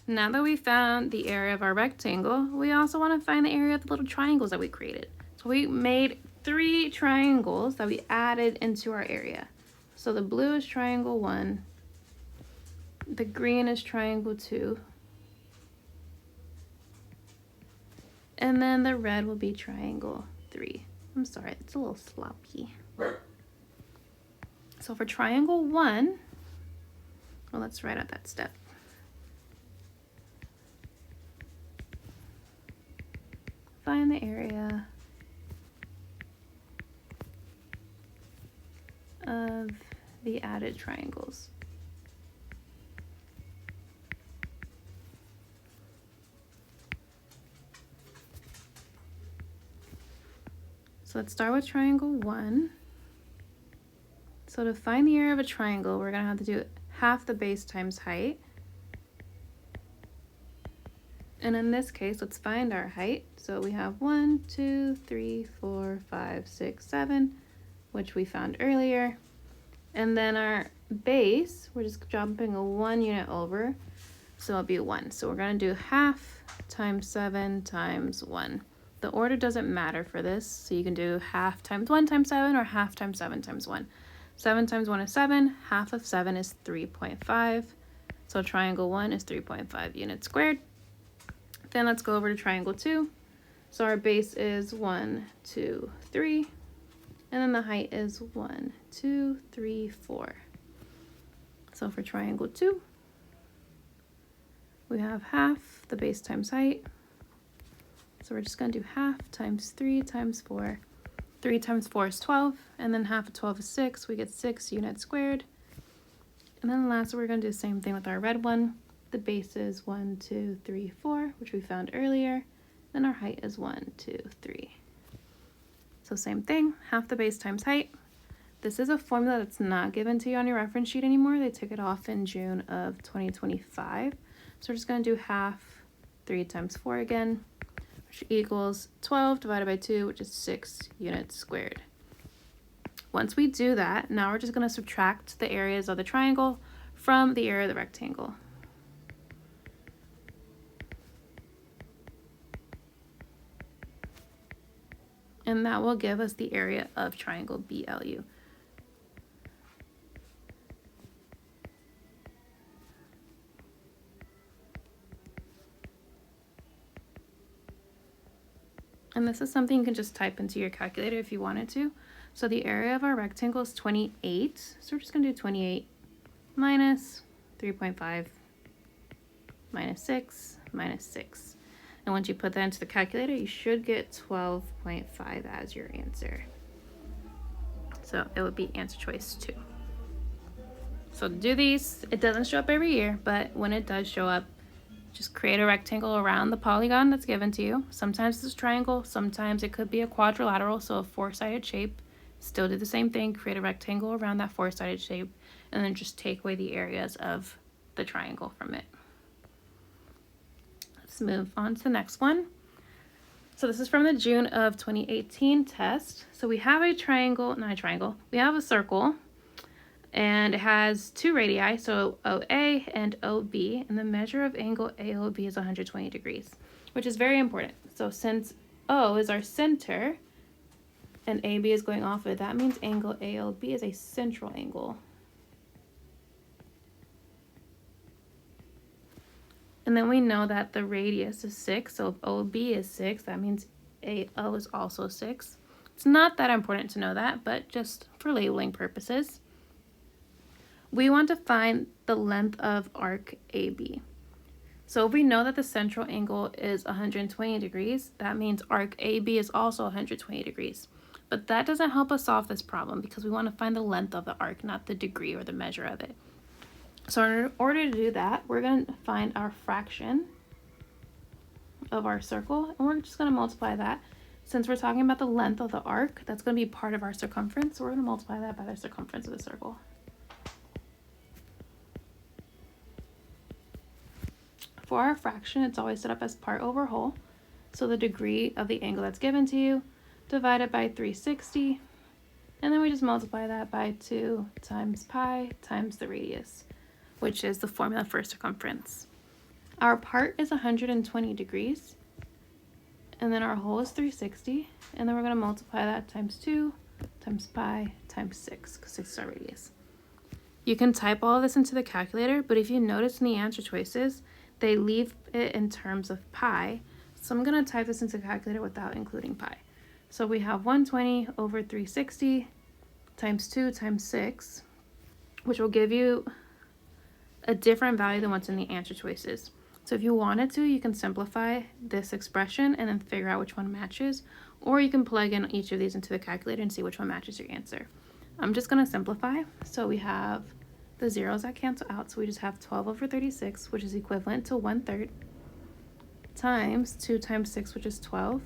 Now that we found the area of our rectangle, we also want to find the area of the little triangles that we created. So we made 3 triangles that we added into our area. So the blue is triangle 1, the green is triangle 2, and then the red will be triangle 3. I'm sorry, it's a little sloppy. So for triangle 1, well, let's write out that step. Find the area of the added triangles. So let's start with triangle 1. So to find the area of a triangle, we're going to have to do half the base times height. And in this case, let's find our height. So we have 1, 2, 3, 4, 5, 6, 7, which we found earlier. And then our base, we're just jumping a 1 unit over, so it'll be 1. So we're going to do half times 7 times 1. The order doesn't matter for this, so you can do half times 1 times 7 or half times 7 times 1. 7 times 1 is 7, half of 7 is 3.5. So triangle 1 is 3.5 units squared. Then let's go over to triangle 2. So our base is 1, 2, 3. And then the height is 1, 2, 3, 4. So for triangle 2, we have half the base times height. So we're just going to do half times 3 times 4. 3 times 4 is 12, and then half of 12 is 6. We get 6 units squared. And then lastly, we're going to do the same thing with our red one. The base is 1, 2, 3, 4, which we found earlier. Then our height is 1, 2, 3. So same thing, half the base times height. This is a formula that's not given to you on your reference sheet anymore. They took it off in June of 2025. So we're just going to do half 3 times 4 again, which equals 12 divided by 2, which is 6 units squared. Once we do that, now we're just going to subtract the areas of the triangle from the area of the rectangle. And that will give us the area of triangle BLU. And this is something you can just type into your calculator if you wanted to. So the area of our rectangle is 28. So we're just going to do 28 minus 3.5 minus 6 minus 6. And once you put that into the calculator, you should get 12.5 as your answer. So it would be answer choice 2. So to do these, it doesn't show up every year, but when it does show up, just create a rectangle around the polygon that's given to you. Sometimes it's a triangle, sometimes it could be a quadrilateral, so a 4-sided shape. Still do the same thing, create a rectangle around that 4-sided shape, and then just take away the areas of the triangle from it. Let's move on to the next one. So this is from the June of 2018 test. So we have a triangle, not a triangle, we have a circle, and it has 2 radii, so OA and OB, and the measure of angle AOB is 120 degrees, which is very important. So since O is our center and AB is going off it, that means angle AOB is a central angle. And then we know that the radius is 6, so if OB is 6, that means AO is also 6. It's not that important to know that, but just for labeling purposes. We want to find the length of arc AB. So if we know that the central angle is 120 degrees, that means arc AB is also 120 degrees. But that doesn't help us solve this problem because we want to find the length of the arc, not the degree or the measure of it. So in order to do that, we're going to find our fraction of our circle, and we're just going to multiply that. Since we're talking about the length of the arc, that's going to be part of our circumference, so we're going to multiply that by the circumference of the circle. For our fraction, it's always set up as part over whole, so the degree of the angle that's given to you, divided by 360, and then we just multiply that by 2 times pi times the radius, which is the formula for circumference. Our part is 120 degrees, and then our hole is 360, and then we're going to multiply that times 2 times pi times 6, because 6 is our radius. You can type all of this into the calculator, but if you notice in the answer choices, they leave it in terms of pi. So I'm going to type this into the calculator without including pi. So we have 120 over 360 times 2 times 6, which will give you a different value than what's in the answer choices. So if you wanted to, you can simplify this expression and then figure out which one matches, or you can plug in each of these into the calculator and see which one matches your answer. I'm just going to simplify. So we have the zeros that cancel out, so we just have 12 over 36, which is equivalent to 1/3, times 2 times 6, which is 12,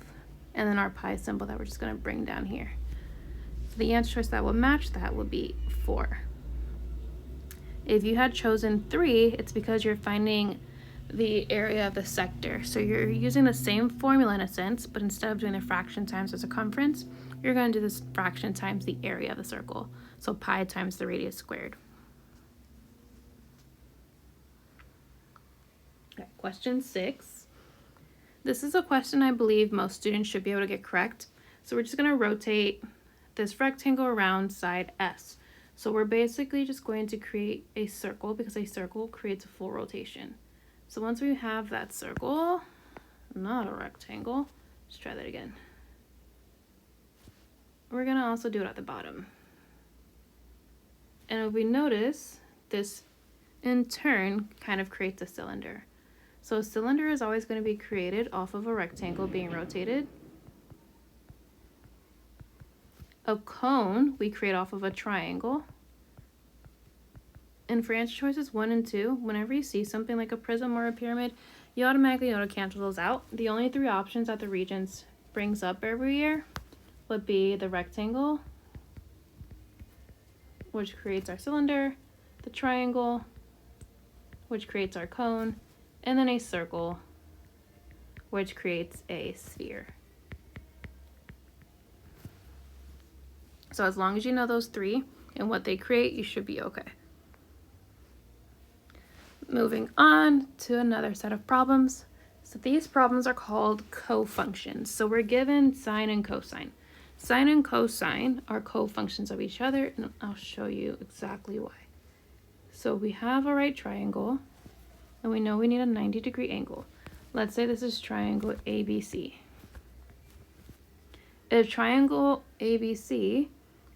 and then our pi symbol that we're just going to bring down here. So the answer choice that would match that would be 4. If you had chosen 3, it's because you're finding the area of the sector. So you're using the same formula in a sense, but instead of doing the fraction times the circumference, you're going to do this fraction times the area of the circle. So pi times the radius squared. Okay, question 6. This is a question I believe most students should be able to get correct. So we're just going to rotate this rectangle around side S. So we're basically just going to create a circle because a circle creates a full rotation. So once we have that circle, not a rectangle, let's try that again. We're going to also do it at the bottom. And if we notice, this in turn kind of creates a cylinder. So a cylinder is always going to be created off of a rectangle being rotated. A cone we create off of a triangle. And for answer choices 1 and 2, whenever you see something like a prism or a pyramid, you automatically know to cancel those out. The only 3 options that the Regents brings up every year would be the rectangle, which creates our cylinder, the triangle, which creates our cone, and then a circle, which creates a sphere. So as long as you know those 3 and what they create, you should be okay. Moving on to another set of problems. So these problems are called co-functions. So we're given sine and cosine. Sine and cosine are co-functions of each other, and I'll show you exactly why. So we have a right triangle, and we know we need a 90-degree angle. Let's say this is triangle ABC. If triangle ABC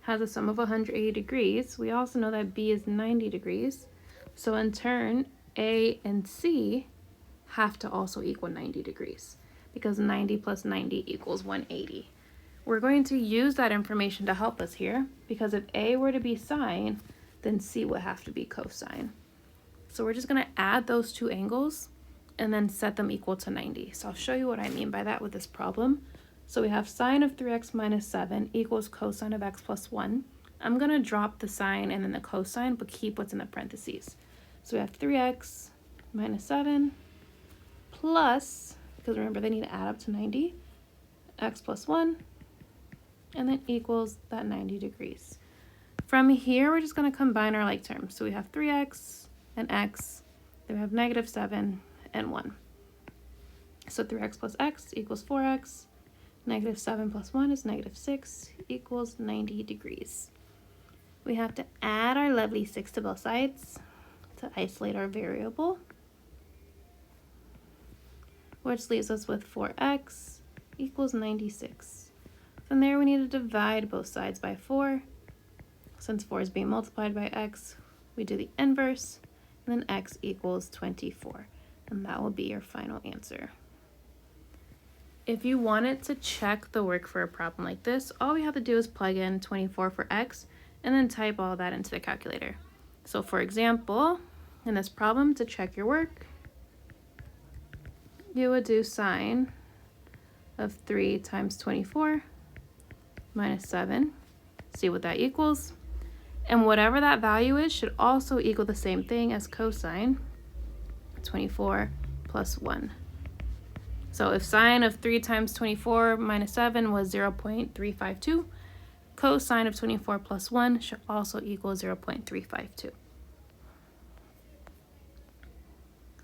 has a sum of 180 degrees, we also know that B is 90 degrees. So in turn, A and C have to also equal 90 degrees because 90 plus 90 equals 180. We're going to use that information to help us here because if A were to be sine, then C would have to be cosine. So we're just going to add those 2 angles and then set them equal to 90. So I'll show you what I mean by that with this problem. So we have sine of 3x minus 7 equals cosine of x plus 1. I'm going to drop the sine and then the cosine, but keep what's in the parentheses. So we have 3x minus 7 plus, because remember they need to add up to 90, x plus 1, and then equals that 90 degrees. From here, we're just going to combine our like terms. So we have 3x and x, then we have negative 7 and 1. So 3x plus x equals 4x, negative 7 plus 1 is negative 6 equals 90 degrees. We have to add our lovely 6 to both sides to isolate our variable, which leaves us with 4x equals 96. From there, we need to divide both sides by 4. Since 4 is being multiplied by x, we do the inverse, and then x equals 24. And that will be your final answer. If you wanted to check the work for a problem like this, all we have to do is plug in 24 for x, and then type all that into the calculator. So for example, in this problem, to check your work, you would do sine of 3 times 24 minus 7, see what that equals. And whatever that value is should also equal the same thing as cosine, 24 plus 1. So if sine of 3 times 24 minus 7 was 0.352, cosine of 24 plus 1 should also equal 0.352.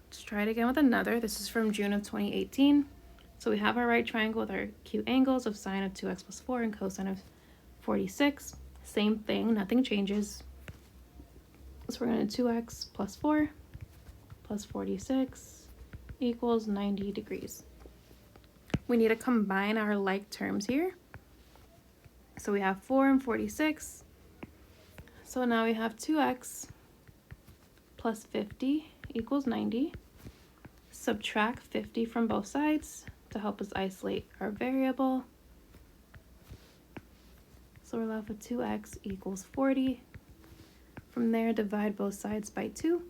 Let's try try it again with another. This is from June of 2018. So we have our right triangle with our acute angles of sine of 2x plus 4 and cosine of 46. Same thing, nothing changes. So we're going to do 2x plus 4 plus 46 equals 90 degrees. We need to combine our like terms here. So we have 4 and 46. So now we have 2x plus 50 equals 90. Subtract 50 from both sides to help us isolate our variable. So we're left with 2x equals 40. From there, divide both sides by 2.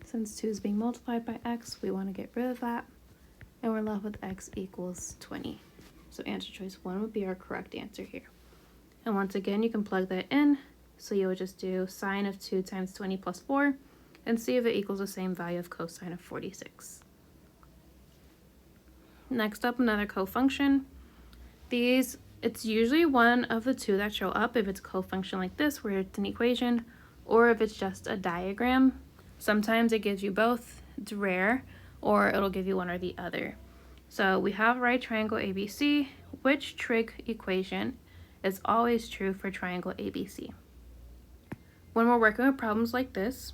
Since 2 is being multiplied by x, we want to get rid of that. And we're left with x equals 20. So answer choice 1 would be our correct answer here. And once again, you can plug that in. So you would just do sine of 2 times 20 plus 4 and see if it equals the same value of cosine of 46. Next up, another cofunction. These, it's usually one of the two that show up if it's a cofunction like this, where it's an equation, or if it's just a diagram. Sometimes it gives you both, it's rare, or it'll give you one or the other. So we have right triangle ABC. Which trig equation is always true for triangle ABC? When we're working with problems like this,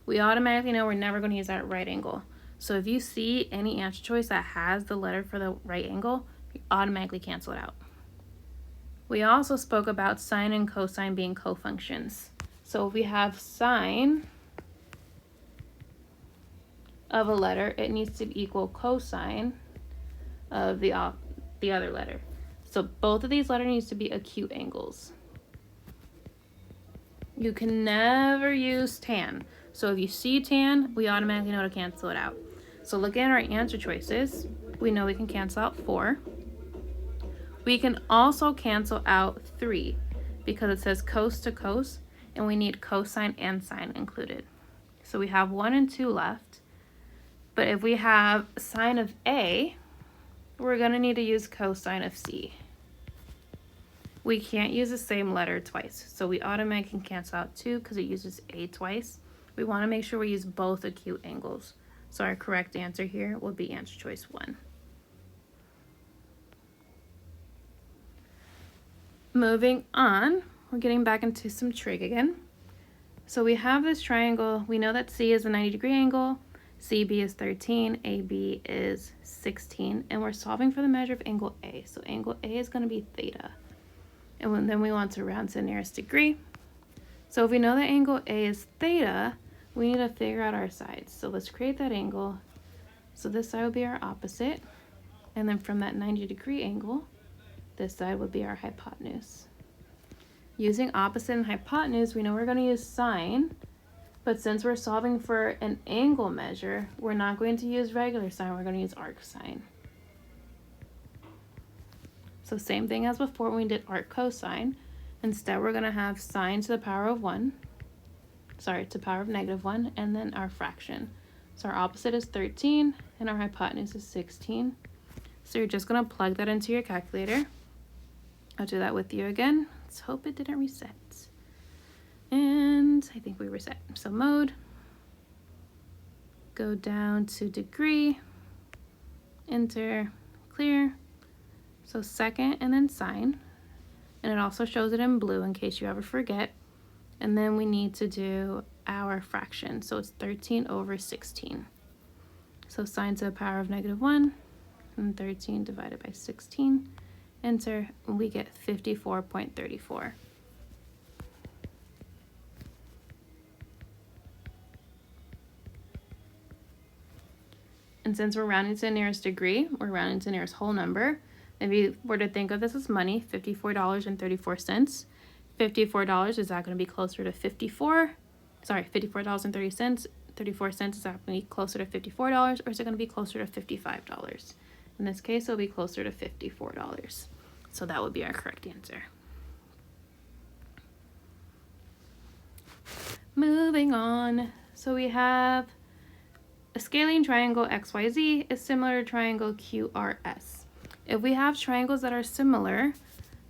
we automatically know we're never going to use that right angle. So if you see any answer choice that has the letter for the right angle, you automatically cancel it out. We also spoke about sine and cosine being cofunctions. So if we have sine of a letter, it needs to equal cosine of the other letter. So both of these letters needs to be acute angles. You can never use tan. So if you see tan, we automatically know to cancel it out. So look at our answer choices. We know we can cancel out 4. We can also cancel out 3 because it says cos to cos, and we need cosine and sine included. So we have 1 and 2 left. But if we have sine of A, we're going to need to use cosine of C. We can't use the same letter twice, so we automatically can cancel out 2 because it uses A twice. We want to make sure we use both acute angles. So our correct answer here will be answer choice 1. Moving on, we're getting back into some trig again. So we have this triangle. We know that C is a 90-degree angle, CB is 13, AB is 16, and we're solving for the measure of angle A. So angle A is going to be theta. And then we want to round to the nearest degree. So if we know that angle A is theta, we need to figure out our sides. So let's create that angle. So this side will be our opposite. And then from that 90-degree angle, this side would be our hypotenuse. Using opposite and hypotenuse, we know we're going to use sine. But since we're solving for an angle measure, we're not going to use regular sine. We're going to use arc sine. So same thing as before when we did arc cosine. Instead, we're going to have sine to the power of 1. Sorry, to the power of -1, and then our fraction. So our opposite is 13, and our hypotenuse is 16. So you're just going to plug that into your calculator. I'll do that with you again. Let's hope it didn't reset. And I think we reset. So mode, go down to degree, enter, clear. So second and then sine. And it also shows it in blue in case you ever forget. And then we need to do our fraction. So it's 13 over 16. So sine to the power of -1 and 13 divided by 16. Enter, and we get 54.34. And since we're rounding to the nearest degree, we're rounding to the nearest whole number. If you were to think of this as money, $54.34. $54, is that going to be closer to $54.30. 34 cents, is that going to be closer to $54, or is it going to be closer to $55? In this case, it'll be closer to $54. So that would be our correct answer. Moving on. So we have a scalene triangle XYZ is similar to triangle QRS. If we have triangles that are similar,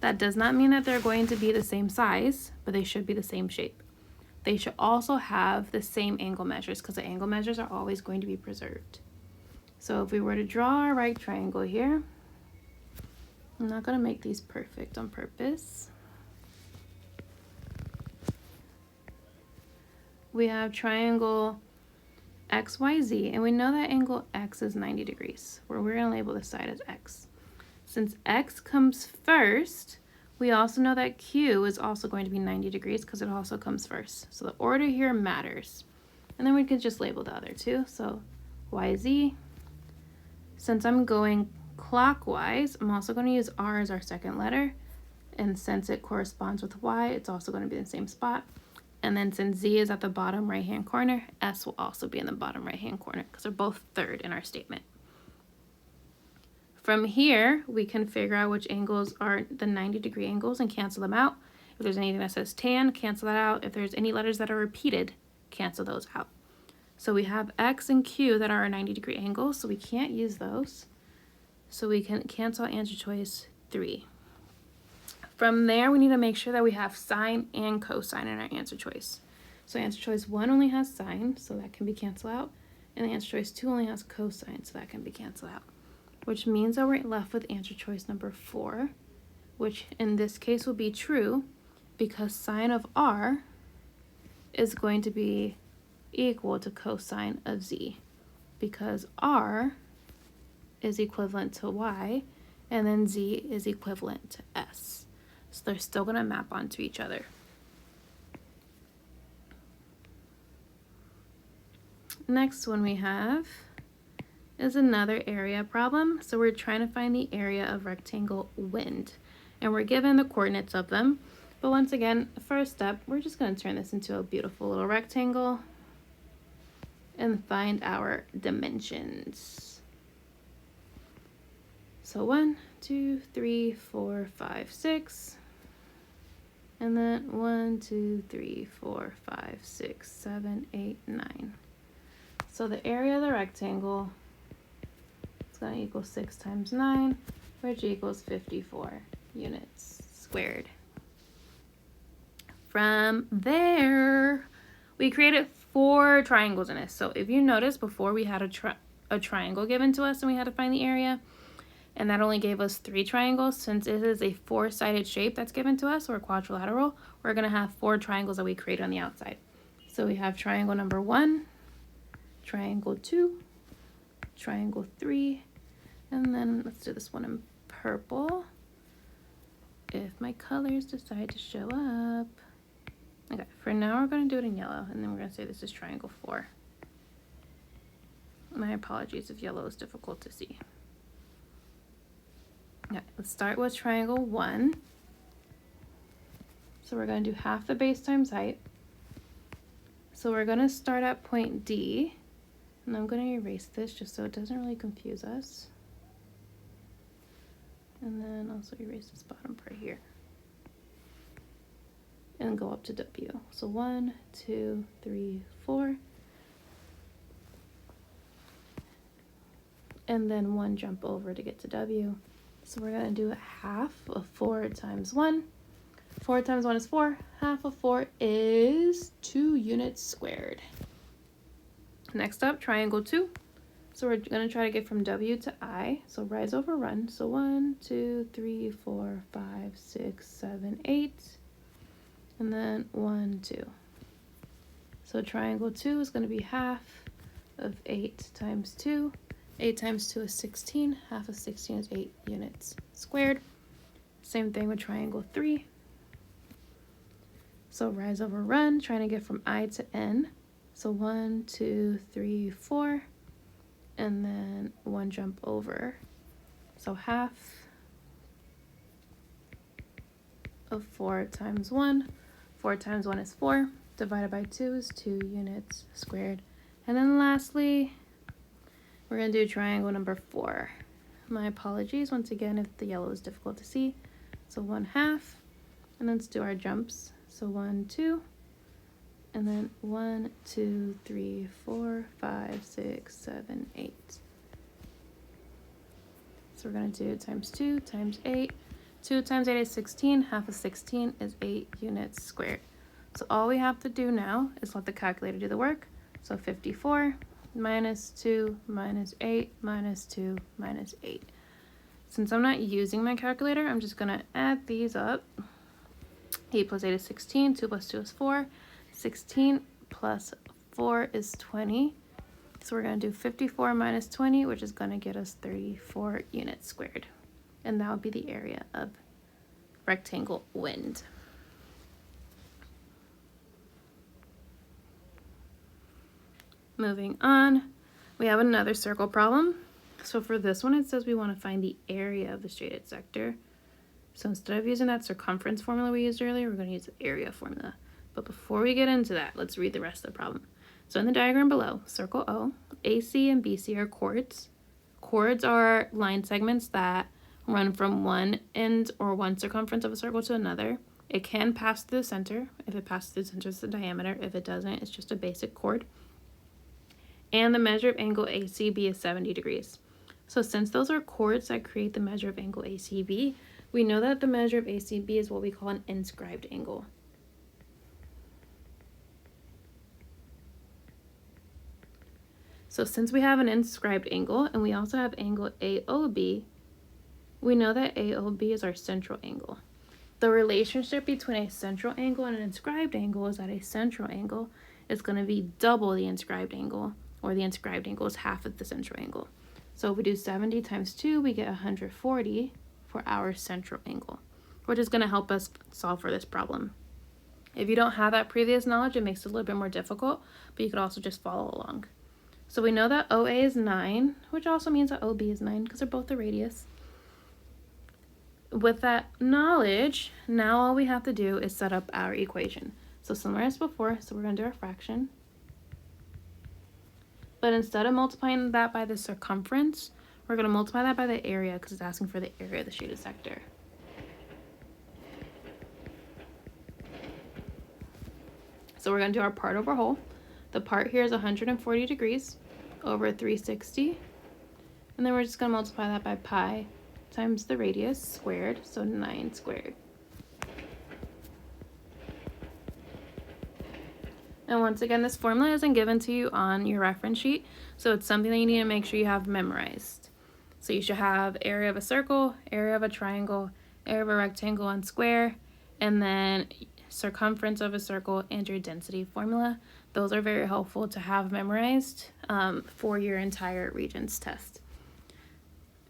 that does not mean that they're going to be the same size, but they should be the same shape. they should also have the same angle measures because the angle measures are always going to be preserved. So if we were to draw our right triangle here, I'm not going to make these perfect on purpose. We have triangle XYZ, and we know that angle X is 90 degrees, where we're going to label this side as X. Since X comes first, we also know that Q is also going to be 90 degrees because it also comes first. So the order here matters. And then we could just label the other two. So YZ. Since I'm going clockwise, I'm also going to use R as our second letter. And since it corresponds with Y, it's also going to be in the same spot. And then since Z is at the bottom right-hand corner, S will also be in the bottom right-hand corner because they're both third in our statement. From here, we can figure out which angles are the 90-degree angles and cancel them out. If there's anything that says tan, cancel that out. If there's any letters that are repeated, cancel those out. So we have X and Q that are our 90-degree angles, so we can't use those. So we can cancel answer choice 3. From there, we need to make sure that we have sine and cosine in our answer choice. So answer choice 1 only has sine, so that can be canceled out. And answer choice 2 only has cosine, so that can be canceled out. Which means that we're left with answer choice number 4, which in this case will be true because sine of R is going to be equal to cosine of Z, because R is equivalent to Y and then Z is equivalent to S. So they're still going to map onto each other. Next one we have is another area problem. So we're trying to find the area of rectangle wind, and we're given the coordinates of them. But once again, first step, we're just going to turn this into a beautiful little rectangle and find our dimensions. So 1, 2, 3, 4, 5, 6. And then 1, 2, 3, 4, 5, 6, 7, 8, 9. So the area of the rectangle is going to equal 6 times 9, which equals 54 units squared. From there, we created 4 triangles in this. So if you notice, before we had a triangle given to us and we had to find the area, and that only gave us 3 triangles. Since it is a 4-sided shape that's given to us, or quadrilateral, we're going to have 4 triangles that we create on the outside. So we have triangle number 1, triangle 2, triangle 3, and then let's do this one in purple if my colors decide to show up. Okay, for now we're going to do it in yellow, and then we're going to say this is triangle 4. My apologies if yellow is difficult to see. Okay, let's start with triangle 1. So we're going to do half the base times height. So we're going to start at point D, and I'm going to erase this just so it doesn't really confuse us. And then also erase this bottom part here. And go up to W. So 1, 2, 3, 4. And then 1 jump over to get to W. So we're going to do a half of 4 times 1. 4 times 1 is 4. Half of 4 is 2 units squared. Next up, triangle 2. So we're going to try to get from W to I. So rise over run. So 1, 2, 3, 4, 5, 6, 7, 8. And then 1, 2. So triangle 2 is going to be half of 8 times 2. 8 times 2 is 16. Half of 16 is 8 units squared. Same thing with triangle 3. So rise over run, trying to get from I to N. So 1, 2, 3, 4. And then 1 jump over. So half of 4 times 1. 4 times 1 is 4. Divided by 2 is 2 units squared. And then lastly, we're going to do triangle number 4. My apologies once again if the yellow is difficult to see. So 1/2, and let's do our jumps. So 1, 2, and then 1, 2, 3, 4, 5, 6, 7, 8. So we're going to do times 2 times 8. 2 times 8 is 16. Half of 16 is 8 units squared. So all we have to do now is let the calculator do the work. So 54 minus 2 minus 8 minus 2 minus 8. Since I'm not using my calculator, I'm just going to add these up. 8 plus 8 is 16, 2 plus 2 is 4, 16 plus 4 is 20. So we're going to do 54 minus 20, which is going to get us 34 units squared. And that would be the area of rectangle wind. Moving on, we have another circle problem. So for this one, it says we want to find the area of the shaded sector. So instead of using that circumference formula we used earlier, we're going to use the area formula. But before we get into that, let's read the rest of the problem. So in the diagram below, circle O, AC and BC are chords. Chords are line segments that run from one end or one circumference of a circle to another. It can pass through the center. If it passes through the center, it's the diameter. If it doesn't, it's just a basic chord. And the measure of angle ACB is 70 degrees. So since those are chords that create the measure of angle ACB, we know that the measure of ACB is what we call an inscribed angle. So since we have an inscribed angle and we also have angle AOB, we know that AOB is our central angle. The relationship between a central angle and an inscribed angle is that a central angle is going to be double the inscribed angle, or the inscribed angle is half of the central angle. So if we do 70 times 2, we get 140 for our central angle, which is going to help us solve for this problem. If you don't have that previous knowledge, it makes it a little bit more difficult, but you could also just follow along. So we know that OA is 9, which also means that OB is 9 because they're both the radius. With that knowledge, now all we have to do is set up our equation. So similar as before, so we're going to do our fraction. But instead of multiplying that by the circumference, we're going to multiply that by the area because it's asking for the area of the shaded sector. So we're going to do our part over whole. The part here is 140 degrees over 360. And then we're just going to multiply that by pi times the radius squared, so 9 squared. And once again, this formula isn't given to you on your reference sheet, so it's something that you need to make sure you have memorized. So you should have area of a circle, area of a triangle, area of a rectangle and square, and then circumference of a circle and your density formula. Those are very helpful to have memorized for your entire Regents test.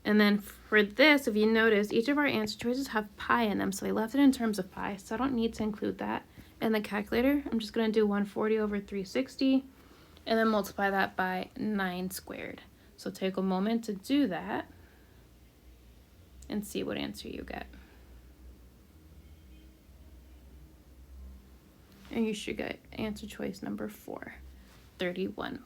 And then for this, if you notice, each of our answer choices have pi in them, so they left it in terms of pi, so I don't need to include that. In the calculator, I'm just going to do 140 over 360 and then multiply that by 9 squared. So take a moment to do that and see what answer you get. And you should get answer choice number 4, 31.5.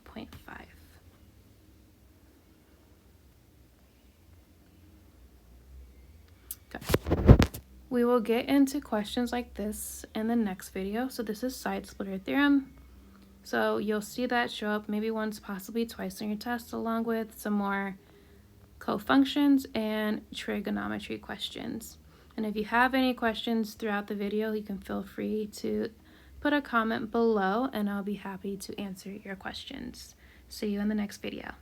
Okay. We will get into questions like this in the next video. So this is side splitter theorem. So you'll see that show up maybe once, possibly twice on your test, along with some more cofunctions and trigonometry questions. And if you have any questions throughout the video, you can feel free to put a comment below and I'll be happy to answer your questions. See you in the next video.